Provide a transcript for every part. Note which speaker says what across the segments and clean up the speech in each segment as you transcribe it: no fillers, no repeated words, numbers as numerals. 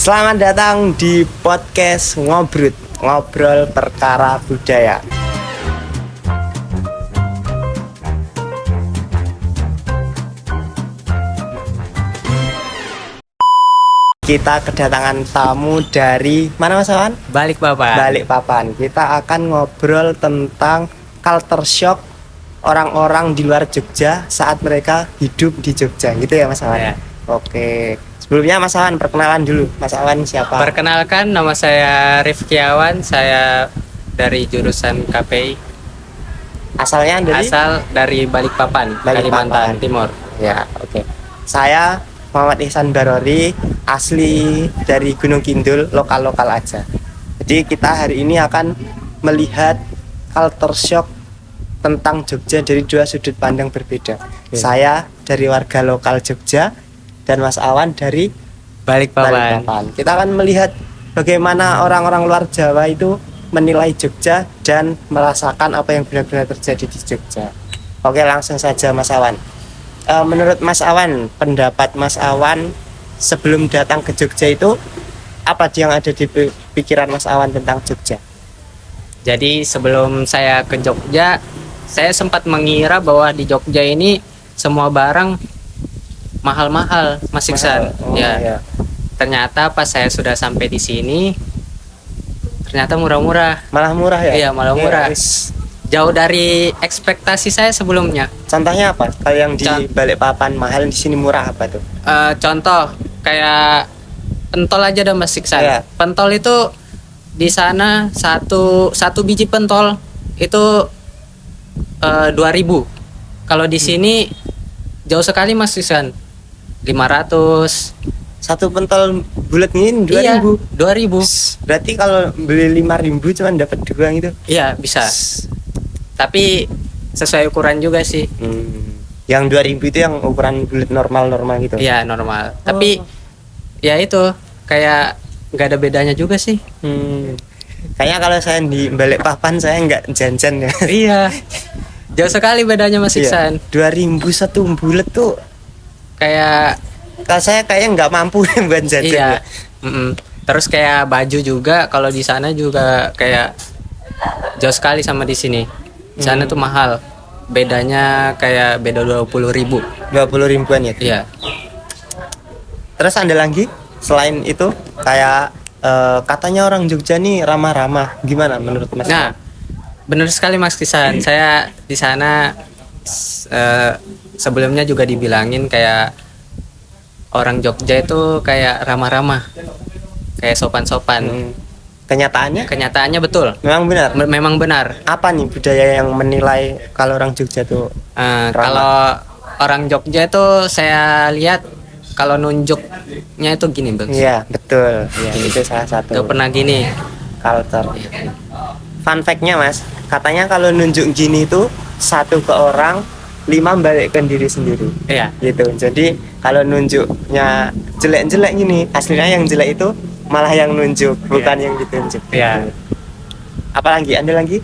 Speaker 1: Selamat datang di podcast Ngobrut, ngobrol perkara budaya. Kita kedatangan tamu dari mana Mas Awan? Balikpapan. Kita akan ngobrol tentang culture shock orang-orang di luar Jogja saat mereka hidup di Jogja, gitu ya Mas Awan?
Speaker 2: Ya.
Speaker 1: Oke. Sebelumnya Mas Awan, perkenalan dulu. Mas Awan siapa?
Speaker 2: Perkenalkan, nama saya Rifki Awan. Saya dari jurusan KPI.
Speaker 1: Asalnya dari?
Speaker 2: Asal dari Balikpapan,
Speaker 1: Balikpapan.
Speaker 2: Kalimantan Timur.
Speaker 1: Ya, oke. Saya Muhammad Ihsan Barori, asli dari Gunung Kidul, lokal-lokal aja. Jadi kita hari ini akan melihat culture shock tentang Jogja dari dua sudut pandang berbeda. Saya dari warga lokal Jogja dan Mas Awan dari
Speaker 2: Balikpapan.
Speaker 1: Kita akan melihat bagaimana orang-orang luar Jawa itu menilai Jogja dan merasakan apa yang benar-benar terjadi di Jogja. Oke, langsung saja Mas Awan. Menurut Mas Awan, pendapat Mas Awan sebelum datang ke Jogja itu apa yang ada di pikiran Mas Awan tentang Jogja?
Speaker 2: Jadi sebelum saya ke Jogja, saya sempat mengira bahwa di Jogja ini semua barang mahal-mahal, Mas Iksan.
Speaker 1: Iya.
Speaker 2: Ternyata pas saya sudah sampai di sini, ternyata murah-murah.
Speaker 1: Malah murah ya?
Speaker 2: Iya, malah murah.
Speaker 1: Ya,
Speaker 2: Jauh dari ekspektasi saya sebelumnya.
Speaker 1: contohnya apa? Kalau yang di
Speaker 2: Con-
Speaker 1: Balikpapan mahal, di sini murah apa tuh?
Speaker 2: Contoh kayak pentol aja dah Mas Iksan.
Speaker 1: Iya.
Speaker 2: Pentol itu di sana satu biji pentol itu 2.000. Kalau di sini jauh sekali Mas Iksan. 500.
Speaker 1: Satu pentol bulat ini 2000.
Speaker 2: Iya, 2.000.
Speaker 1: Berarti kalau beli 5.000 cuma dapat dua gitu.
Speaker 2: Iya, bisa. Tapi sesuai ukuran juga sih.
Speaker 1: Yang 2000 itu yang ukuran bulat normal gitu.
Speaker 2: Iya, normal. Tapi ya itu kayak nggak ada bedanya juga sih.
Speaker 1: Kayaknya kalau saya di Balikpapan saya nggak jajan ya.
Speaker 2: Iya. Jauh sekali bedanya Mas Iksan.
Speaker 1: 2000 satu bulat tuh
Speaker 2: Kayak
Speaker 1: kalau saya kayaknya nggak mampu buat jajan.
Speaker 2: iya.
Speaker 1: Ya.
Speaker 2: Terus kayak baju juga kalau di sana juga kayak jauh sekali sama di sini. Di sana tuh mahal. Bedanya kayak beda 20.000.
Speaker 1: 20 ribuan ya.
Speaker 2: Iya.
Speaker 1: Terus ada lagi selain itu kayak katanya orang Jogja nih ramah-ramah. Gimana menurut Mas?
Speaker 2: Nah, benar sekali Mas Kisan. Saya di sana sebelumnya juga dibilangin kayak orang Jogja itu kayak ramah-ramah, kayak sopan-sopan.
Speaker 1: Kenyataannya
Speaker 2: Kenyataannya betul,
Speaker 1: memang benar.
Speaker 2: memang benar.
Speaker 1: Apa nih budaya yang menilai kalau orang Jogja tuh
Speaker 2: Kalau orang Jogja itu saya lihat kalau nunjuknya itu gini Bang.
Speaker 1: Iya, betul. Iya, itu salah satu
Speaker 2: Gak pernah gini.
Speaker 1: culture. Fun fact-nya Mas, katanya kalau nunjuk gini itu satu ke orang, 5 balikkan diri sendiri.
Speaker 2: Iya.
Speaker 1: Gitu. Jadi kalau nunjuknya jelek-jelek gini, aslinya yang jelek itu malah yang nunjuk, bukan yang ditunjuk.
Speaker 2: Iya.
Speaker 1: Apalagi? Ada lagi?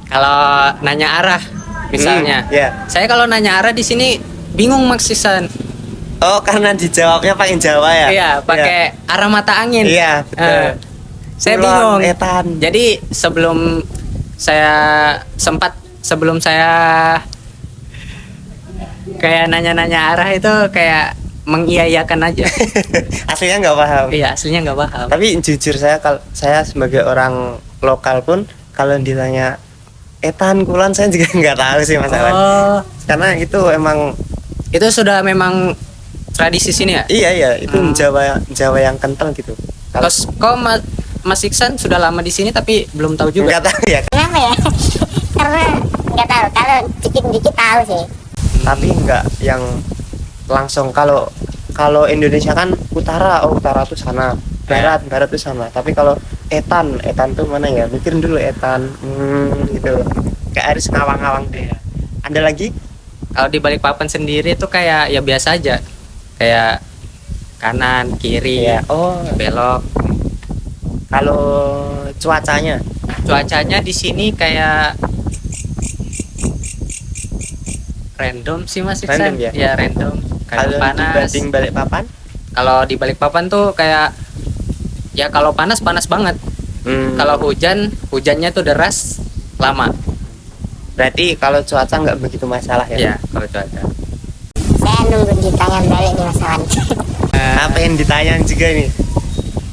Speaker 2: Kalau nanya arah misalnya.
Speaker 1: Iya.
Speaker 2: Saya kalau nanya arah di sini bingung Mas Kisan.
Speaker 1: Oh, karena dijawabnya pakai Jawa ya?
Speaker 2: Iya, pakai arah mata angin.
Speaker 1: Iya, betul.
Speaker 2: Saya
Speaker 1: Kulon,
Speaker 2: bingung.
Speaker 1: Etan.
Speaker 2: Jadi sebelum saya kayak nanya-nanya arah itu kayak mengiyakan aja.
Speaker 1: Aslinya nggak paham.
Speaker 2: Iya, aslinya nggak paham.
Speaker 1: Tapi jujur kalau saya sebagai orang lokal pun kalau ditanya Etan Kulon saya juga nggak tahu sih masalah.
Speaker 2: Oh,
Speaker 1: Karena itu emang
Speaker 2: itu sudah memang tradisi sini ya?
Speaker 1: iya itu Jawa yang kental gitu.
Speaker 2: Terus kok Mas Iksan sudah lama di sini tapi belum tahu juga.
Speaker 1: Nggak tahu ya.
Speaker 3: Kenapa ya? Karena nggak tahu. Kalau dikit-dikit tahu sih.
Speaker 1: Tapi nggak yang langsung kalau Indonesia kan utara tuh sana, barat tuh sana. Tapi kalau Etan tuh mana ya? Mikirin dulu Etan, gitu. Kayak harus ngawang-ngawang deh. Ada lagi?
Speaker 2: Kalau di Balikpapan sendiri itu kayak ya biasa aja. Kayak kanan, kiri,
Speaker 1: Iya. Oh,
Speaker 2: belok.
Speaker 1: kalau cuacanya
Speaker 2: Cuacanya di sini kayak random sih Mas Iksan.
Speaker 1: Random ya?
Speaker 2: Ya random. Kadang
Speaker 1: kalau
Speaker 2: panas.
Speaker 1: dibanding Balikpapan
Speaker 2: Kalau di Balikpapan tuh kayak Ya kalau panas panas banget. Kalau hujan hujannya tuh deras lama.
Speaker 1: Berarti kalau cuaca nggak begitu masalah ya?
Speaker 2: Ya kalau cuaca.
Speaker 3: Saya nunggu ditanya balik nih Mas Awan.
Speaker 1: Apa yang ditanya juga nih?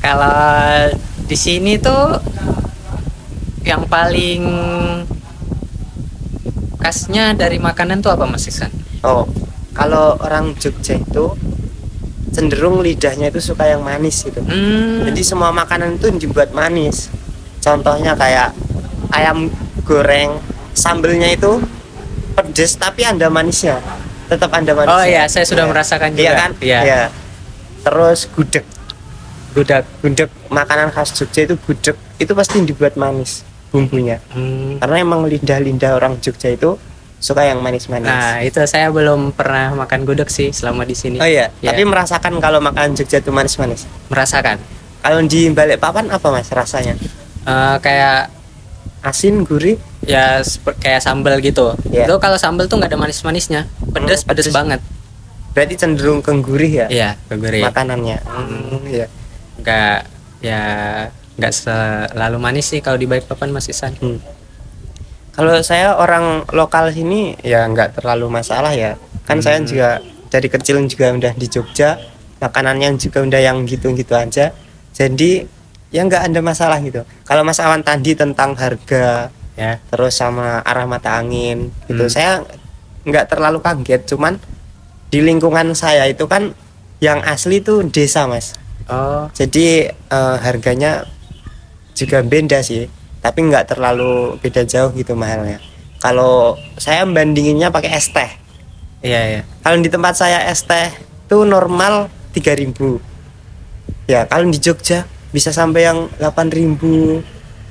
Speaker 2: Kalau di sini tuh yang paling khasnya dari makanan tuh apa Mas Iksan?
Speaker 1: Oh, kalau orang Jogja itu cenderung lidahnya itu suka yang manis gitu. Jadi semua makanan itu dibuat manis. Contohnya kayak ayam goreng, sambelnya itu pedes tapi ada manisnya. Tetap ada manisnya.
Speaker 2: Oh iya, saya sudah merasakan juga.
Speaker 1: Iya kan?
Speaker 2: Iya.
Speaker 1: Iya. Terus gudeg.
Speaker 2: Gudeg.
Speaker 1: Gudeg makanan khas Jogja itu gudeg itu pasti dibuat manis bumbunya. Karena emang lidah-lidah orang Jogja itu suka yang manis-manis.
Speaker 2: Nah, itu saya belum pernah makan gudeg sih selama di sini.
Speaker 1: Oh iya,
Speaker 2: Iya.
Speaker 1: tapi merasakan kalau makanan Jogja itu manis-manis.
Speaker 2: Merasakan.
Speaker 1: Kalau di Balikpapan apa Mas rasanya?
Speaker 2: Kayak
Speaker 1: Asin, gurih?
Speaker 2: ya kayak sambal gitu.
Speaker 1: Iya.
Speaker 2: Itu kalau sambal tuh nggak ada manis-manisnya. Pedes,
Speaker 1: pedes.
Speaker 2: pedes banget.
Speaker 1: Berarti cenderung ke gurih ya?
Speaker 2: Iya, kegurih.
Speaker 1: Makanannya. Iya.
Speaker 2: Nggak ya nggak selalu manis sih kalau di Balikpapan Mas Isan.
Speaker 1: Kalau saya orang lokal sini ya nggak terlalu masalah ya. Kan saya juga dari kecil juga udah di Jogja, makanannya juga udah yang gitu-gitu aja. Jadi ya nggak ada masalah gitu. Kalau Mas Awan tadi tentang harga
Speaker 2: Ya.
Speaker 1: terus sama arah mata angin gitu, saya nggak terlalu kaget. Cuman di lingkungan saya itu kan yang asli tuh desa Mas.
Speaker 2: Oh,
Speaker 1: Jadi harganya juga beda sih, tapi nggak terlalu beda jauh gitu mahalnya. Kalau saya bandinginnya pakai es teh.
Speaker 2: iya.
Speaker 1: Kalau di tempat saya es teh tuh normal 3.000. Ya, kalau di Jogja bisa sampai yang 8.000,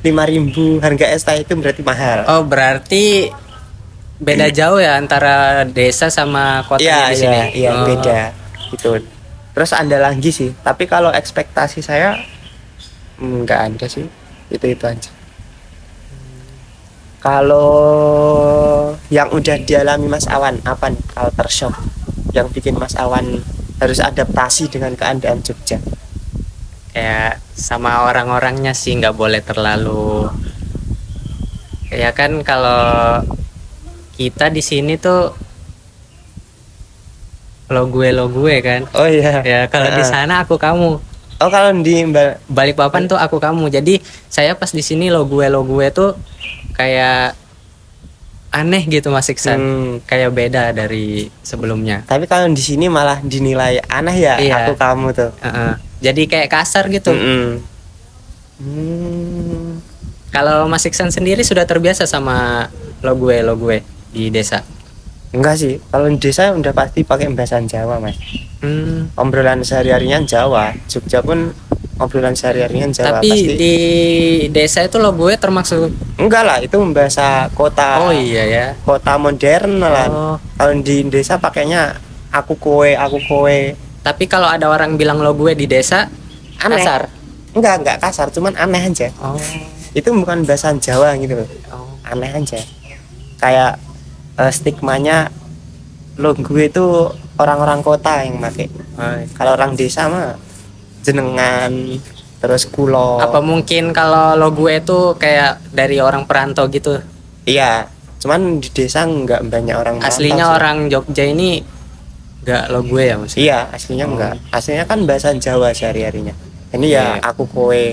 Speaker 1: 5.000. Harga es teh itu berarti mahal.
Speaker 2: Oh, berarti beda jauh ya antara desa sama kotanya di sini.
Speaker 1: Iya,
Speaker 2: Oh.
Speaker 1: beda gitu. Terus ada lagi sih, tapi kalau ekspektasi saya nggak ada sih, itu aja. Kalau yang udah dialami Mas Awan apa nih culture shock yang bikin Mas Awan harus adaptasi dengan keadaan Jogja?
Speaker 2: Kayak sama orang-orangnya sih nggak boleh terlalu. Ya kan kalau kita di sini tuh lo gue kan.
Speaker 1: Oh iya.
Speaker 2: Ya kalau di sana aku kamu.
Speaker 1: Oh kalau di
Speaker 2: Balikpapan tuh aku kamu. Jadi saya pas di sini lo gue tuh kayak aneh gitu Mas Iksan. Kayak beda dari sebelumnya.
Speaker 1: Tapi kalau di sini malah dinilai aneh ya.
Speaker 2: Iya.
Speaker 1: Aku kamu tuh.
Speaker 2: Jadi kayak kasar gitu. Kalau Mas Iksan sendiri sudah terbiasa sama lo gue di desa?
Speaker 1: Enggak sih, kalau di desa udah pasti pakai bahasa Jawa Mas. Obrolan sehari-harinya Jawa. Jogja pun obrolan sehari-harinya Jawa.
Speaker 2: Tapi
Speaker 1: pasti.
Speaker 2: di desa itu lo gue termasuk.
Speaker 1: Enggak lah, itu bahasa kota.
Speaker 2: Oh iya ya.
Speaker 1: Kota modern lah.
Speaker 2: Oh.
Speaker 1: Kalau di desa pakainya aku kowe, aku kowe.
Speaker 2: Tapi kalau ada orang bilang lo gue di desa
Speaker 1: Aneh.
Speaker 2: kasar.
Speaker 1: Enggak kasar, cuman aneh aja.
Speaker 2: Oh.
Speaker 1: Itu bukan bahasa Jawa gitu loh. Aneh aja. Kayak stigmanya lo gue itu orang-orang kota yang pakai. Kalau orang desa mah jenengan terus kulo.
Speaker 2: Apa mungkin kalau lo gue itu kayak dari orang perantau gitu?
Speaker 1: Iya, cuman di desa nggak banyak orang
Speaker 2: Aslinya
Speaker 1: merantau sih.
Speaker 2: orang Jogja ini nggak lo gue ya Mas?
Speaker 1: Iya, aslinya enggak. Aslinya kan bahasa Jawa sehari-harinya. Ini ya
Speaker 2: Iya.
Speaker 1: aku kowe,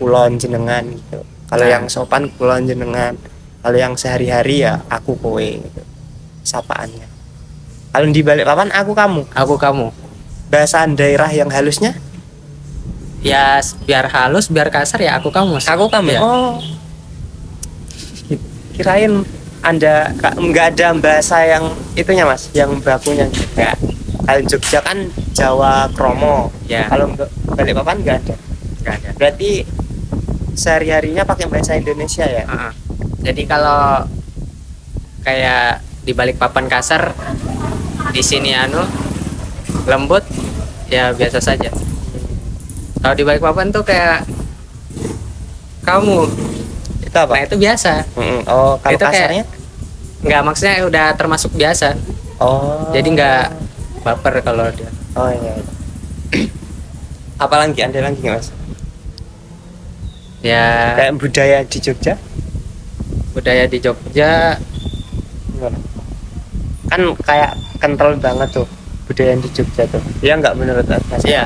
Speaker 1: kulon jenengan gitu. Kalau
Speaker 2: Nah.
Speaker 1: yang sopan kulon jenengan. Kalau yang sehari-hari ya aku kowe gitu. Sapaannya. Kalau di Balikpapan aku kamu.
Speaker 2: Aku kamu.
Speaker 1: Bahasa daerah yang halusnya
Speaker 2: Ya biar halus, biar kasar ya aku kamu Mas.
Speaker 1: aku kamu.
Speaker 2: Ya.
Speaker 1: Oh. Kirain Anda nggak ada bahasa yang itunya Mas, yang bakunya juga. Kalau Jogja kan Jawa Kromo.
Speaker 2: Ya.
Speaker 1: Kalau Balikpapan nggak ada.
Speaker 2: Nggak ada.
Speaker 1: Berarti sehari-harinya pakai bahasa Indonesia ya?
Speaker 2: Jadi kalau kayak di Balikpapan kasar, di sini lembut, ya biasa saja. Kalau di Balikpapan tuh kayak kamu,
Speaker 1: Itu apa?
Speaker 2: nah itu biasa.
Speaker 1: Oh, kalau
Speaker 2: Itu kayak-
Speaker 1: kasarnya?
Speaker 2: Nggak, maksudnya udah termasuk biasa.
Speaker 1: Oh.
Speaker 2: Jadi nggak baper kalau dia.
Speaker 1: Oh iya. Apa lagi? Ada lagi nggak Mas?
Speaker 2: Ya,
Speaker 1: Kayak budaya di Jogja
Speaker 2: budaya di Jogja
Speaker 1: gimana? Kan kayak kental banget tuh budaya di Jogja tuh. Iya nggak menurut Mas?
Speaker 2: ya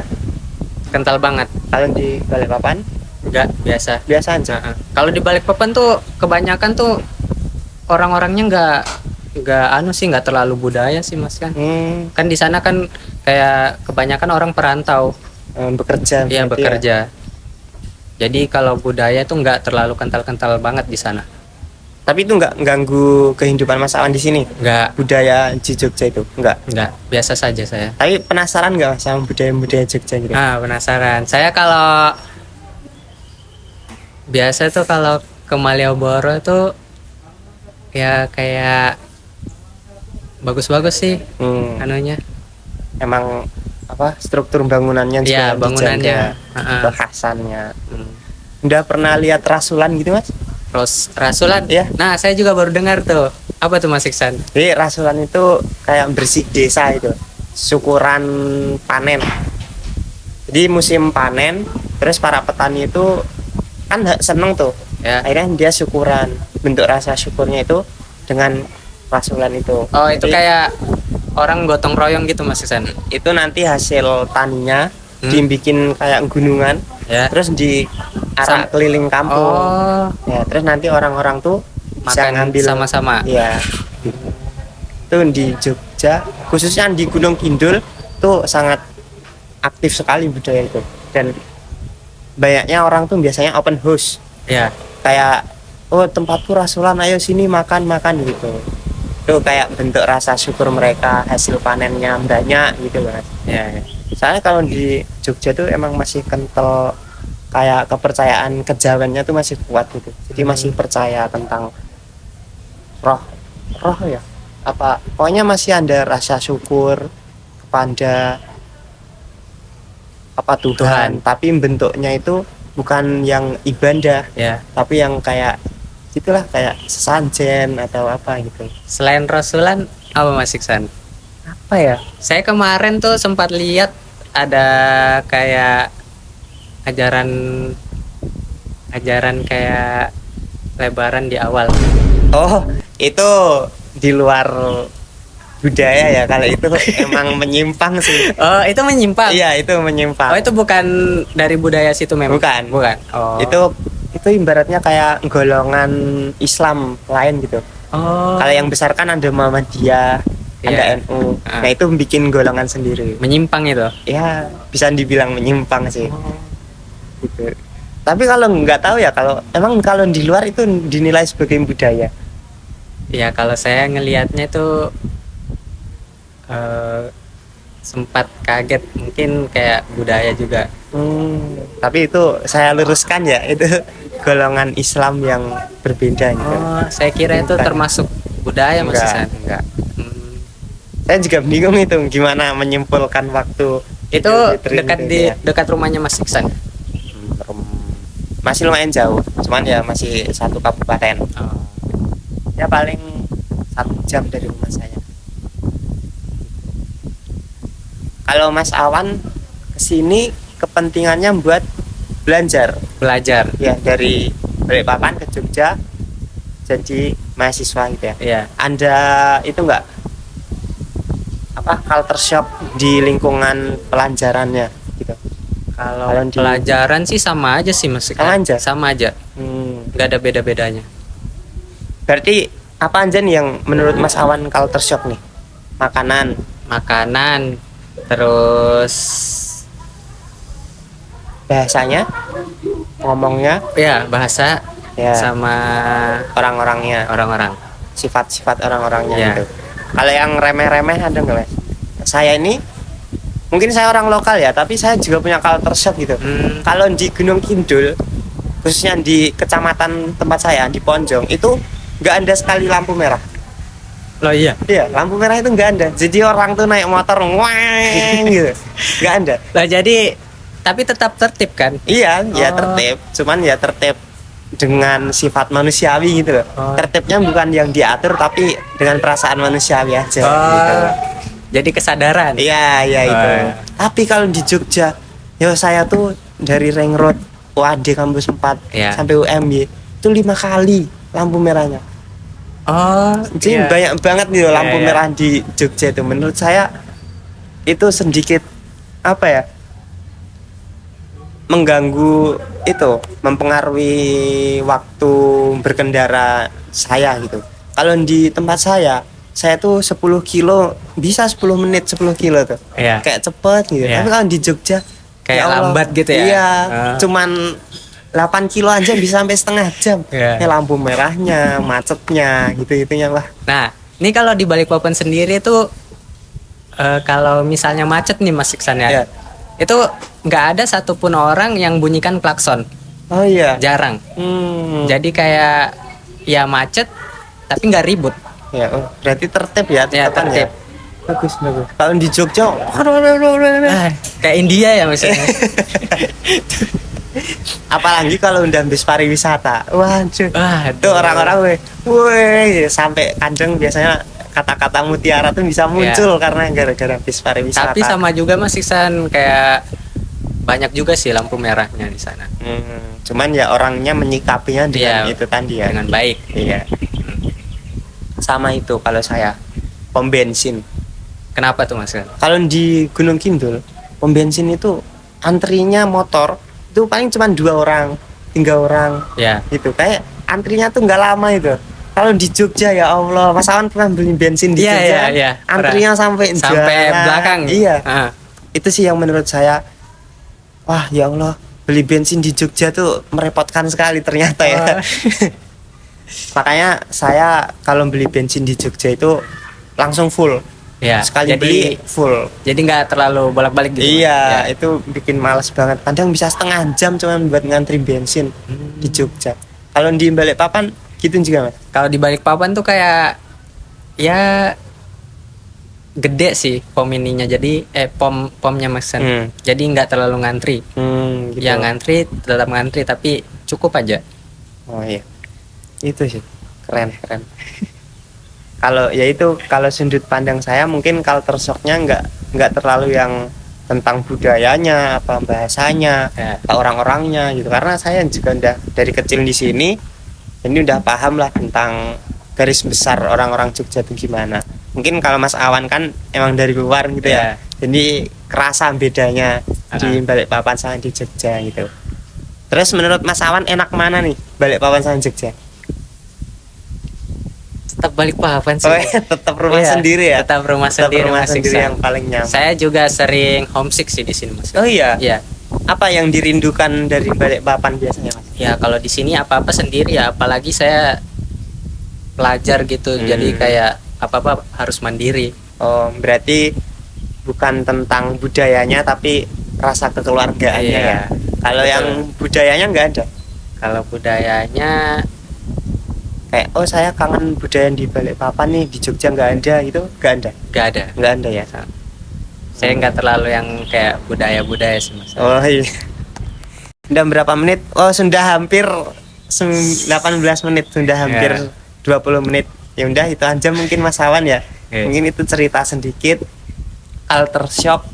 Speaker 2: kental banget.
Speaker 1: Kalau di Balikpapan
Speaker 2: Enggak, biasa.
Speaker 1: biasa aja.
Speaker 2: Heeh. Kalau di Balikpapan tuh kebanyakan tuh orang-orangnya nggak anu sih, nggak terlalu budaya sih Mas kan. Kan di sana kan kayak kebanyakan orang perantau,
Speaker 1: Bekerja.
Speaker 2: ya
Speaker 1: berarti
Speaker 2: bekerja. Jadi kalau budaya tuh nggak terlalu kental-kental banget di sana.
Speaker 1: Tapi itu nggak ganggu kehidupan Mas Awan di sini.
Speaker 2: Nggak,
Speaker 1: Budaya di Jogja itu nggak.
Speaker 2: biasa saja saya.
Speaker 1: Tapi penasaran nggak Mas sama budaya-budaya Jogja gitu?
Speaker 2: Ah, penasaran. Saya kalau biasa tuh kalau ke Malioboro tuh ya kayak bagus-bagus sih anunya.
Speaker 1: Emang apa struktur bangunannya juga
Speaker 2: Iya,
Speaker 1: yang
Speaker 2: bangunannya.
Speaker 1: dijaga,
Speaker 2: Heeh.
Speaker 1: kekhasannya.
Speaker 2: Hmm.
Speaker 1: Udah pernah lihat rasulan gitu Mas?
Speaker 2: Rasulan?
Speaker 1: Iya.
Speaker 2: Nah, saya juga baru dengar tuh. Apa tuh Mas Iksan?
Speaker 1: Jadi rasulan itu kayak bersih desa itu, syukuran panen. Jadi musim panen, terus para petani itu kan seneng tuh.
Speaker 2: Ya.
Speaker 1: Akhirnya dia syukuran. Bentuk rasa syukurnya itu dengan rasulan itu.
Speaker 2: Oh, itu
Speaker 1: Jadi,
Speaker 2: kayak orang gotong royong gitu Mas Iksan.
Speaker 1: itu nanti hasil taninya
Speaker 2: Hmm.
Speaker 1: dibikin kayak gunungan,
Speaker 2: Ya.
Speaker 1: terus di arah
Speaker 2: Sam-
Speaker 1: keliling kampung.
Speaker 2: Oh,
Speaker 1: Ya, terus nanti orang-orang tuh bisa
Speaker 2: makan
Speaker 1: ngambil
Speaker 2: sama-sama.
Speaker 1: Iya. Itu di Jogja, khususnya di Gunung Kidul tuh sangat aktif sekali budaya itu. Dan banyaknya orang tuh biasanya open house.
Speaker 2: Ya.
Speaker 1: Kayak oh tempatku rasulan, ayo sini makan-makan gitu. Itu kayak bentuk rasa syukur mereka hasil panennya banyak gitu Mas.
Speaker 2: Ya.
Speaker 1: Soalnya kalau di Jogja tuh emang masih kental kayak kepercayaan kejawennya tuh masih kuat gitu. Jadi masih percaya tentang roh ya. Apa pokoknya masih ada rasa syukur kepada apa Tuhan, tapi bentuknya itu bukan yang ibadah,
Speaker 2: Ya.
Speaker 1: tapi yang kayak itulah kayak sesajen atau apa gitu.
Speaker 2: Selain rasulan, apa Mas Iksan?
Speaker 1: Apa ya?
Speaker 2: Saya kemarin tuh sempat lihat ada kayak ajaran kayak lebaran di awal.
Speaker 1: Oh, itu di luar budaya ya. Kalau itu emang menyimpang sih.
Speaker 2: Oh, itu menyimpang.
Speaker 1: Iya, itu menyimpang.
Speaker 2: Oh, itu bukan dari budaya situ memang.
Speaker 1: Bukan.
Speaker 2: Bukan. Oh.
Speaker 1: Itu ibaratnya kayak golongan Islam lain gitu.
Speaker 2: Oh.
Speaker 1: Kalau yang besar kan ada Muhammadiyah, ada
Speaker 2: Iya.
Speaker 1: NU.
Speaker 2: Ah.
Speaker 1: Nah, itu bikin golongan sendiri.
Speaker 2: Menyimpang itu.
Speaker 1: Ya, bisa dibilang menyimpang sih.
Speaker 2: Oh.
Speaker 1: Gitu. Tapi kalau nggak tahu ya, kalau di luar itu dinilai sebagai budaya.
Speaker 2: Ya, kalau saya ngelihatnya itu sempat kaget, mungkin kayak budaya juga.
Speaker 1: Tapi itu saya luruskan ya, itu golongan Islam yang berbeda gitu.
Speaker 2: Oh, saya kira itu
Speaker 1: Bukan.
Speaker 2: termasuk budaya Mas Iksan.
Speaker 1: Enggak.
Speaker 2: Hmm.
Speaker 1: Saya juga bingung itu gimana menyimpulkan waktu
Speaker 2: Itu
Speaker 1: Idul Fitri
Speaker 2: dekat
Speaker 1: gitu
Speaker 2: di
Speaker 1: ya.
Speaker 2: dekat rumahnya Mas Iksan.
Speaker 1: Masih lumayan jauh, cuman ya masih satu kabupaten.
Speaker 2: Oh.
Speaker 1: Ya paling 1 jam dari rumah saya. Kalau Mas Awan kesini kepentingannya buat belajar,
Speaker 2: Belajar.
Speaker 1: ya dari Balikpapan ke Jogja jadi mahasiswa gitu ya.
Speaker 2: Iya.
Speaker 1: Anda itu enggak apa culture shock di lingkungan pelajarannya gitu.
Speaker 2: Kalau
Speaker 1: Kalau di-
Speaker 2: pelajaran sih sama aja sih Mas Iksan.
Speaker 1: Sama aja?
Speaker 2: Sama aja. Nggak ada beda-bedanya.
Speaker 1: Berarti apa aja nih yang menurut Mas Awan culture shock nih? Makanan,
Speaker 2: Makanan, terus
Speaker 1: bahasanya, ngomongnya,
Speaker 2: ya bahasa
Speaker 1: ya
Speaker 2: sama
Speaker 1: orang-orangnya,
Speaker 2: orang-orang.
Speaker 1: sifat-sifat orang-orangnya
Speaker 2: Ya.
Speaker 1: gitu. Kalau yang remeh-remeh ada nggak Mas? Saya ini mungkin saya orang lokal ya, tapi saya juga punya culture shock gitu. Kalau di Gunung Kidul, khususnya di kecamatan tempat saya di Ponjong itu nggak ada sekali lampu merah.
Speaker 2: Loh iya.
Speaker 1: Iya, lampu merah itu nggak ada. Jadi orang tuh naik motor weng gitu, nggak ada.
Speaker 2: Lah jadi tapi tetap tertib kan?
Speaker 1: Iya, ya
Speaker 2: Oh.
Speaker 1: tertib. Cuman ya tertib dengan sifat manusiawi gitu loh.
Speaker 2: Oh.
Speaker 1: Tertibnya bukan yang diatur tapi dengan perasaan manusiawi aja gitu.
Speaker 2: Jadi kesadaran.
Speaker 1: Iya, iya itu.
Speaker 2: Oh.
Speaker 1: Tapi kalau di Jogja, ya saya tuh dari Ring Road UAD kampus 4
Speaker 2: Iya.
Speaker 1: sampai UMY itu 5 kali lampu merahnya.
Speaker 2: Oh,
Speaker 1: Jadi
Speaker 2: iya.
Speaker 1: banyak banget nih loh
Speaker 2: Iya,
Speaker 1: lampu
Speaker 2: iya.
Speaker 1: merah di Jogja itu. Menurut saya itu sedikit apa ya? Mengganggu itu, mempengaruhi waktu berkendara saya gitu. Kalau di tempat saya tuh 10 kilo bisa 10 menit 10 kilo tuh.
Speaker 2: Iya.
Speaker 1: Kayak cepet gitu.
Speaker 2: Iya.
Speaker 1: Tapi kalau di Jogja
Speaker 2: Kayak
Speaker 1: ya Allah,
Speaker 2: lambat gitu ya?
Speaker 1: Iya,
Speaker 2: Ah.
Speaker 1: cuman 8 kilo aja bisa sampai setengah jam.
Speaker 2: Iya.
Speaker 1: Ya, lampu merahnya, macetnya, gitu-gitunya lah.
Speaker 2: Nah, ini kalau di Balikpapan sendiri tuh kalau misalnya macet nih Mas Iksan ya,
Speaker 1: Iya.
Speaker 2: itu nggak ada satupun orang yang bunyikan klakson,
Speaker 1: Oh iya.
Speaker 2: jarang. Jadi kayak ya macet tapi nggak ribut.
Speaker 1: Ya, oh, berarti tertib ya,
Speaker 2: Ya,
Speaker 1: tetepan
Speaker 2: tertib.
Speaker 1: Bagus, bagus. Kalau di Jogja,
Speaker 2: Kayak India ya maksudnya.
Speaker 1: apalagi kalau udah bis pariwisata. Waduh.
Speaker 2: Waduh.
Speaker 1: Itu orang-orang weh, sampai kadang biasanya kata-kata mutiara tuh bisa muncul karena gara-gara bis pariwisata.
Speaker 2: Tapi sama juga Mas Iksan, kayak banyak juga sih lampu merahnya di sana.
Speaker 1: Cuman ya orangnya menyikapinya dengan
Speaker 2: Iya,
Speaker 1: itu tadi ya.
Speaker 2: Dengan baik.
Speaker 1: Iya. Sama itu kalau saya pom bensin.
Speaker 2: Kenapa tuh Mas Iksan?
Speaker 1: Kalau di Gunung Kidul, pom bensin itu antrinya motor itu paling cuma 2 orang, 3 orang
Speaker 2: Ya.
Speaker 1: gitu. Kayak antrinya tuh nggak lama itu. Kalau di Jogja ya Allah, Mas Awan pernah beli bensin di
Speaker 2: Iya,
Speaker 1: Jogja?
Speaker 2: iya,
Speaker 1: kan?
Speaker 2: iya.
Speaker 1: Antrinya sampai
Speaker 2: Sampai
Speaker 1: jalan.
Speaker 2: belakang.
Speaker 1: Iya.
Speaker 2: Ah.
Speaker 1: Itu sih yang menurut saya, wah ya Allah, beli bensin di Jogja tuh merepotkan sekali ternyata ya.
Speaker 2: Oh.
Speaker 1: Makanya saya kalau beli bensin di Jogja itu langsung full.
Speaker 2: Ya.
Speaker 1: Sekali
Speaker 2: jadi
Speaker 1: beli full.
Speaker 2: jadi nggak terlalu bolak-balik gitu.
Speaker 1: Iya,
Speaker 2: Ya.
Speaker 1: itu bikin males banget. Kadang bisa setengah jam cuma buat ngantri bensin di Jogja. Kalau di Balikpapan gitu juga, Mas.
Speaker 2: Kalau di Balikpapan tuh kayak ya gede sih pom ininya, jadi pomnya Mas Iksan. Jadi nggak terlalu ngantri.
Speaker 1: Gitu.
Speaker 2: Ya ngantri tetap ngantri tapi cukup aja.
Speaker 1: Oh iya. Itu sih. Keren, keren. Kalau ya itu kalau sudut pandang saya mungkin culture shocknya nggak terlalu yang tentang budayanya apa bahasanya
Speaker 2: Ya.
Speaker 1: orang-orangnya gitu, karena saya juga udah dari kecil di sini ini udah paham lah tentang garis besar orang-orang Jogja itu gimana. Mungkin kalau Mas Awan kan emang dari luar gitu ya, jadi kerasa bedanya di Balikpapan sama di Jogja gitu. Terus menurut Mas Awan enak mana nih Balikpapan sama Jogja?
Speaker 2: Tetap Balikpapan sih.
Speaker 1: Oh, tetap rumah
Speaker 2: Iya,
Speaker 1: sendiri ya.
Speaker 2: tetap rumah
Speaker 1: Tetap
Speaker 2: sendiri,
Speaker 1: rumah
Speaker 2: Mas
Speaker 1: sendiri
Speaker 2: Iksan.
Speaker 1: yang paling nyaman.
Speaker 2: Saya juga sering homesick sih di sini Mas.
Speaker 1: Oh iya.
Speaker 2: Iya.
Speaker 1: Apa yang dirindukan dari Balikpapan biasanya, Mas?
Speaker 2: Ya kalau di sini apa-apa sendiri ya, apalagi saya pelajar gitu. Jadi kayak apa-apa harus mandiri.
Speaker 1: Oh, berarti bukan tentang budayanya tapi rasa kekeluargaannya
Speaker 2: Iya,
Speaker 1: ya. Kalau
Speaker 2: betul.
Speaker 1: yang budayanya nggak ada.
Speaker 2: Kalau budayanya
Speaker 1: Kayak oh saya kangen budaya di Balikpapan nih, di Jogja nggak ada gitu, nggak ada.
Speaker 2: nggak ada.
Speaker 1: Nggak ada ya.
Speaker 2: Saya nggak terlalu yang kayak budaya-budaya sih Mas.
Speaker 1: Oh iya. Udah berapa menit? Oh, sudah hampir 18 menit, sudah hampir
Speaker 2: Ya.
Speaker 1: 20 menit. Ya udah itu aja mungkin Mas Awan ya.
Speaker 2: Oke.
Speaker 1: Mungkin itu cerita sedikit culture shock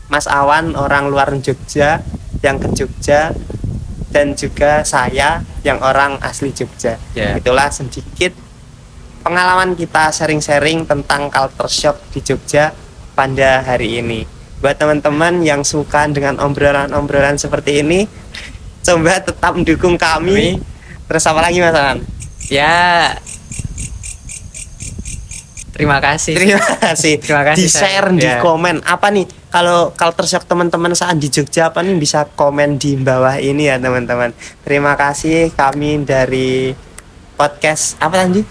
Speaker 1: Mas Awan orang luar Jogja yang ke Jogja dan juga saya yang orang asli Jogja.
Speaker 2: Ya.
Speaker 1: Itulah sedikit pengalaman kita sharing-sharing tentang culture shock di Jogja pada hari ini. Buat teman-teman yang suka dengan obrolan-obrolan seperti ini, coba tetap mendukung kami. Terus apa lagi Mas Awan?
Speaker 2: Ya. Terima kasih.
Speaker 1: Terima kasih.
Speaker 2: Terima kasih,
Speaker 1: Di share,
Speaker 2: San.
Speaker 1: di
Speaker 2: Ya.
Speaker 1: komen. Apa nih? Kalau culture shock teman-teman saat di Jogja apa nih, bisa komen di bawah ini ya teman-teman. Terima kasih, kami dari podcast apa tadi?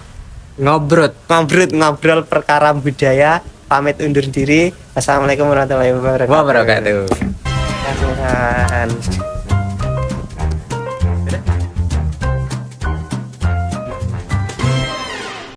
Speaker 1: Ngobrol perkara budaya. Pamit undur diri. Assalamualaikum warahmatullahi wabarakatuh.
Speaker 2: Wabarakatuh.
Speaker 1: Terima kasih.